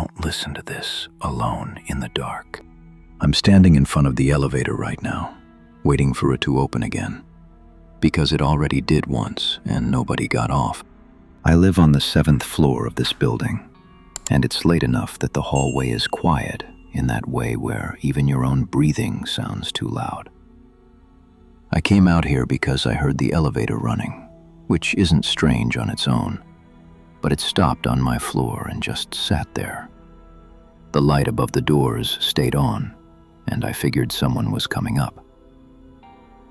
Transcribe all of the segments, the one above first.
Don't listen to this alone in the dark. I'm standing in front of the elevator right now, waiting for it to open again, because it already did once and nobody got off. I live on the 7th floor of this building, and it's late enough that the hallway is quiet in that way where even your own breathing sounds too loud. I came out here because I heard the elevator running, which isn't strange on its own, but it stopped on my floor and just sat there. The light above the doors stayed on, and I figured someone was coming up.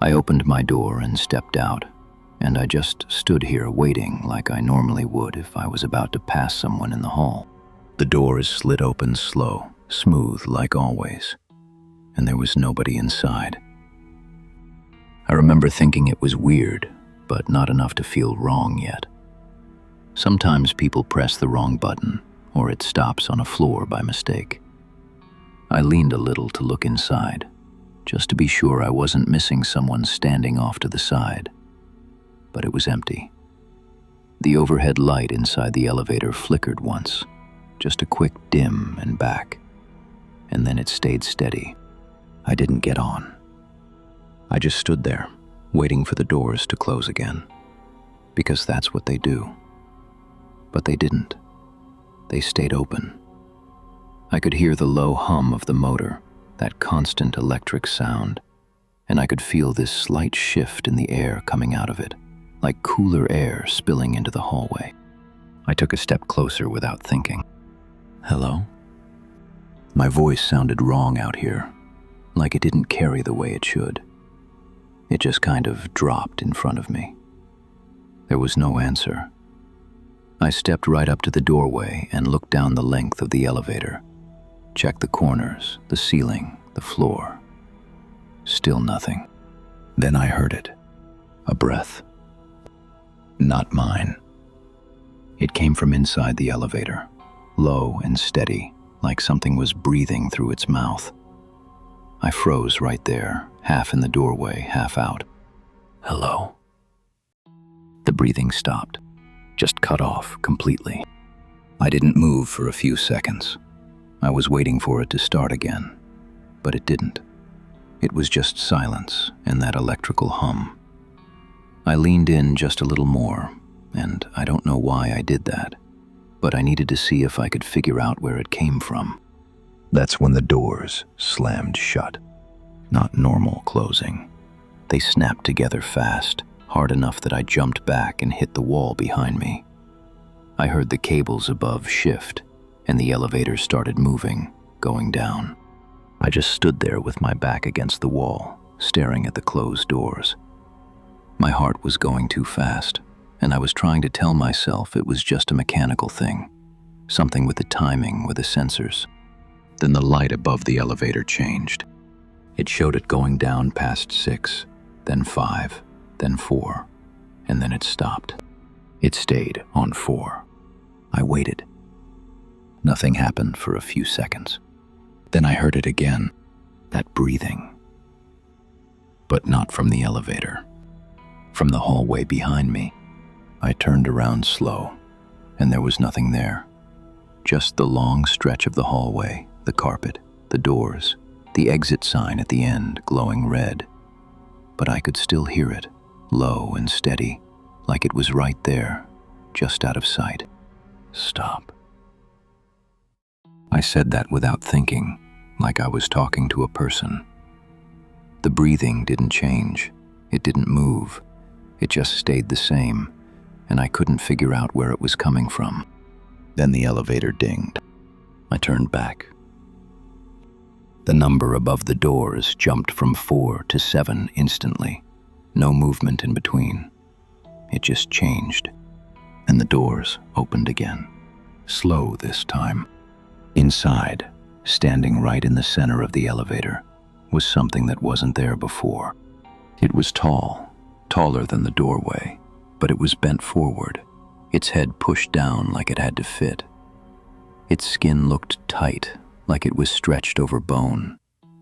I opened my door and stepped out, and I just stood here waiting like I normally would if I was about to pass someone in the hall. The doors slid open slow, smooth like always, and there was nobody inside. I remember thinking it was weird, but not enough to feel wrong yet. Sometimes people press the wrong button, or it stops on a floor by mistake. I leaned a little to look inside, just to be sure I wasn't missing someone standing off to the side. But it was empty. The overhead light inside the elevator flickered once, just a quick dim and back, and then it stayed steady. I didn't get on. I just stood there, waiting for the doors to close again, because that's what they do. But they didn't. They stayed open. I could hear the low hum of the motor, that constant electric sound, and I could feel this slight shift in the air coming out of it, like cooler air spilling into the hallway. I took a step closer without thinking. Hello? My voice sounded wrong out here, like it didn't carry the way it should. It just kind of dropped in front of me. There was no answer. I stepped right up to the doorway and looked down the length of the elevator. Checked the corners, the ceiling, the floor. Still nothing. Then I heard it. A breath. Not mine. It came from inside the elevator, low and steady, like something was breathing through its mouth. I froze right there, half in the doorway, half out. Hello? The breathing stopped. Just cut off completely. I didn't move for a few seconds. I was waiting for it to start again, but it didn't. It was just silence and that electrical hum. I leaned in just a little more, and I don't know why I did that, but I needed to see if I could figure out where it came from. That's when the doors slammed shut. Not normal closing. They snapped together fast, hard enough that I jumped back and hit the wall behind me. I heard the cables above shift, and the elevator started moving, going down. I just stood there with my back against the wall, staring at the closed doors. My heart was going too fast, and I was trying to tell myself it was just a mechanical thing, something with the timing, with the sensors. Then the light above the elevator changed. It showed it going down past 6, then 5, then 4, and then it stopped. It stayed on 4. I waited. Nothing happened for a few seconds. Then I heard it again, that breathing. But not from the elevator. From the hallway behind me. I turned around slow, and there was nothing there. Just the long stretch of the hallway, the carpet, the doors, the exit sign at the end glowing red. But I could still hear it, low and steady, like it was right there, just out of sight. Stop. I said that without thinking, like I was talking to a person. The breathing didn't change. It didn't move. It just stayed the same, and I couldn't figure out where it was coming from. Then the elevator dinged. I turned back. The number above the doors jumped from 4 to 7 instantly. No movement in between. It just changed, and the doors opened again. Slow this time. Inside, standing right in the center of the elevator, was something that wasn't there before. It was tall, taller than the doorway, but it was bent forward, its head pushed down like it had to fit. Its skin looked tight, like it was stretched over bone,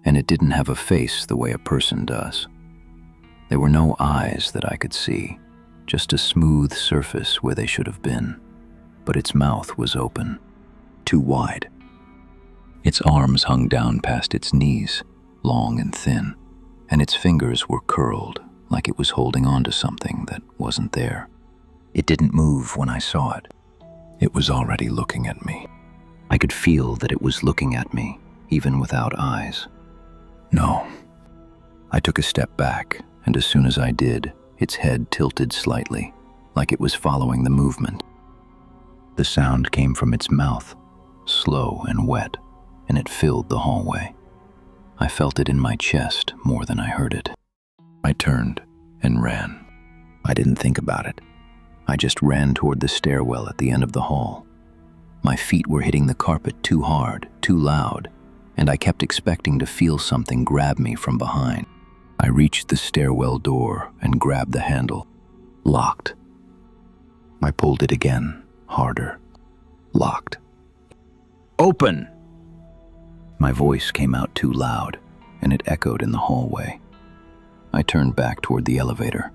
and it didn't have a face the way a person does. There were no eyes that I could see, just a smooth surface where they should have been, but its mouth was open, too wide, Its arms hung down past its knees, long and thin, and its fingers were curled like it was holding on to something that wasn't there. It didn't move when I saw it. It was already looking at me. I could feel that it was looking at me, even without eyes. No. I took a step back, and as soon as I did, its head tilted slightly, like it was following the movement. The sound came from its mouth, slow and wet, and it filled the hallway. I felt it in my chest more than I heard it. I turned and ran. I didn't think about it. I just ran toward the stairwell at the end of the hall. My feet were hitting the carpet too hard, too loud, and I kept expecting to feel something grab me from behind. I reached the stairwell door and grabbed the handle. Locked. I pulled it again, harder. Locked. Open! My voice came out too loud, and it echoed in the hallway. I turned back toward the elevator.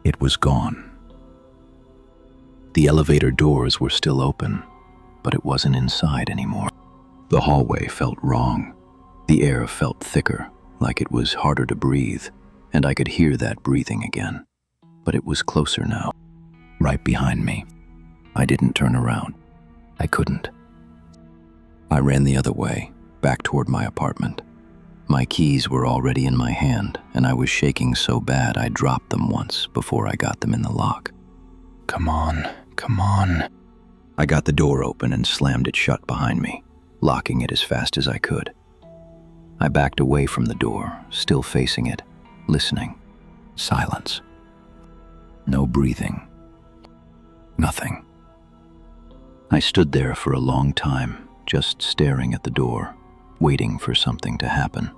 It was gone. The elevator doors were still open, but it wasn't inside anymore. The hallway felt wrong. The air felt thicker, like it was harder to breathe, and I could hear that breathing again. But it was closer now, right behind me. I didn't turn around. I couldn't. I ran the other way, back toward my apartment. My keys were already in my hand, and I was shaking so bad I dropped them once before I got them in the lock. Come on, come on. I got the door open and slammed it shut behind me, locking it as fast as I could. I backed away from the door, still facing it, listening. Silence. No breathing. Nothing. I stood there for a long time, just staring at the door, waiting for something to happen.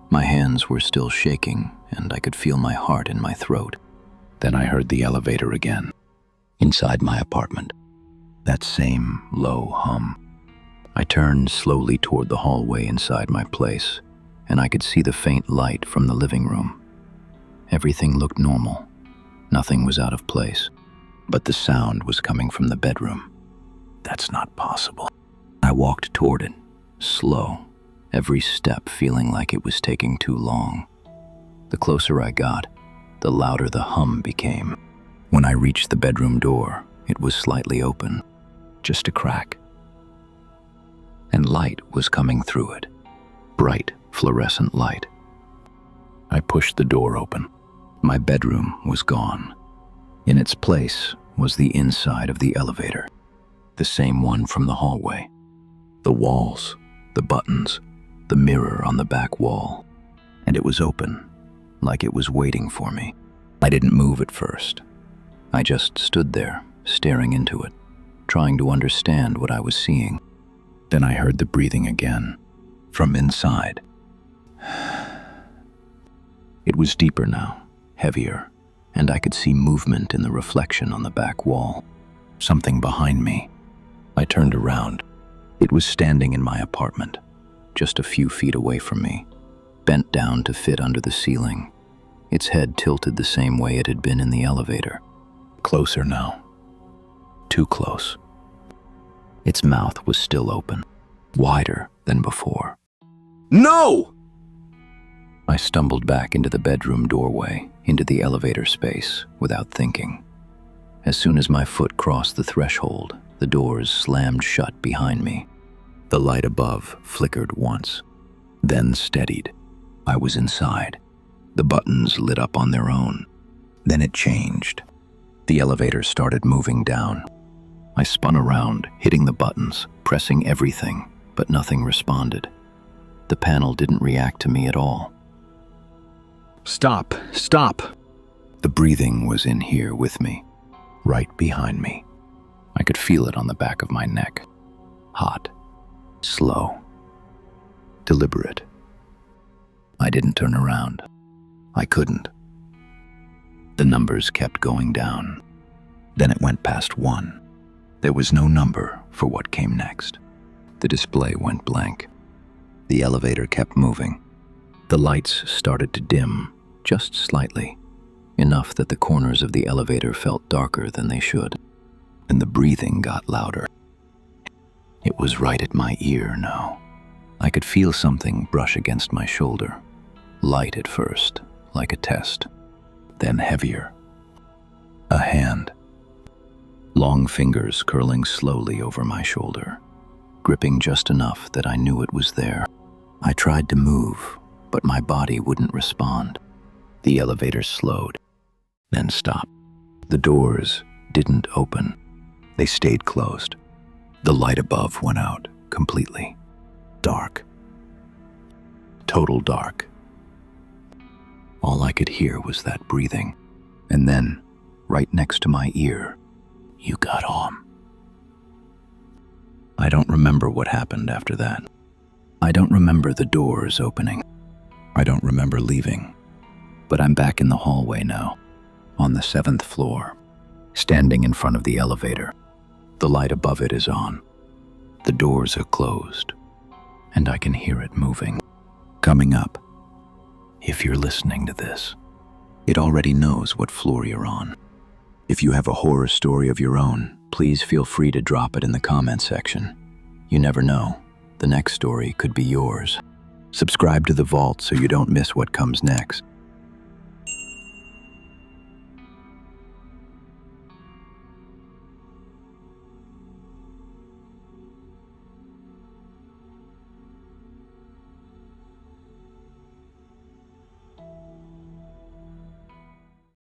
My hands were still shaking, and I could feel my heart in my throat. Then I heard the elevator again, inside my apartment. That same low hum. I turned slowly toward the hallway inside my place, and I could see the faint light from the living room. Everything looked normal. Nothing was out of place, but the sound was coming from the bedroom. That's not possible. I walked toward it, slow, every step feeling like it was taking too long. The closer I got, the louder the hum became. When I reached the bedroom door, it was slightly open, just a crack. And light was coming through it, bright, fluorescent light. I pushed the door open. My bedroom was gone. In its place was the inside of the elevator, the same one from the hallway. The walls, the buttons, the mirror on the back wall, and it was open, like it was waiting for me. I didn't move at first. I just stood there, staring into it, trying to understand what I was seeing. Then I heard the breathing again, from inside. It was deeper now, heavier, and I could see movement in the reflection on the back wall. Something behind me. I turned around. It was standing in my apartment, just a few feet away from me, bent down to fit under the ceiling. Its head tilted the same way it had been in the elevator. Closer now. Too close. Its mouth was still open, wider than before. No! I stumbled back into the bedroom doorway, into the elevator space, without thinking. As soon as my foot crossed the threshold, the doors slammed shut behind me. The light above flickered once, then steadied. I was inside. The buttons lit up on their own. Then it changed. The elevator started moving down. I spun around, hitting the buttons, pressing everything, but nothing responded. The panel didn't react to me at all. Stop! Stop! The breathing was in here with me, right behind me. I could feel it on the back of my neck. Hot. Slow. Deliberate. I didn't turn around. I couldn't. The numbers kept going down. Then it went past 1. There was no number for what came next. The display went blank. The elevator kept moving. The lights started to dim, just slightly, enough that the corners of the elevator felt darker than they should. And the breathing got louder. It was right at my ear now. I could feel something brush against my shoulder. Light at first, like a test. Then heavier. A hand. Long fingers curling slowly over my shoulder, gripping just enough that I knew it was there. I tried to move, but my body wouldn't respond. The elevator slowed, then stopped. The doors didn't open. They stayed closed. The light above went out completely. Dark. Total dark. All I could hear was that breathing. And then, right next to my ear, "You got home." I don't remember what happened after that. I don't remember the doors opening. I don't remember leaving. But I'm back in the hallway now, on the 7th floor, standing in front of the elevator. The light above it is on. The doors are closed, and I can hear it moving. Coming up. If you're listening to this, it already knows what floor you're on. If you have a horror story of your own, please feel free to drop it in the comment section. You never know, the next story could be yours. Subscribe to the Vault so you don't miss what comes next.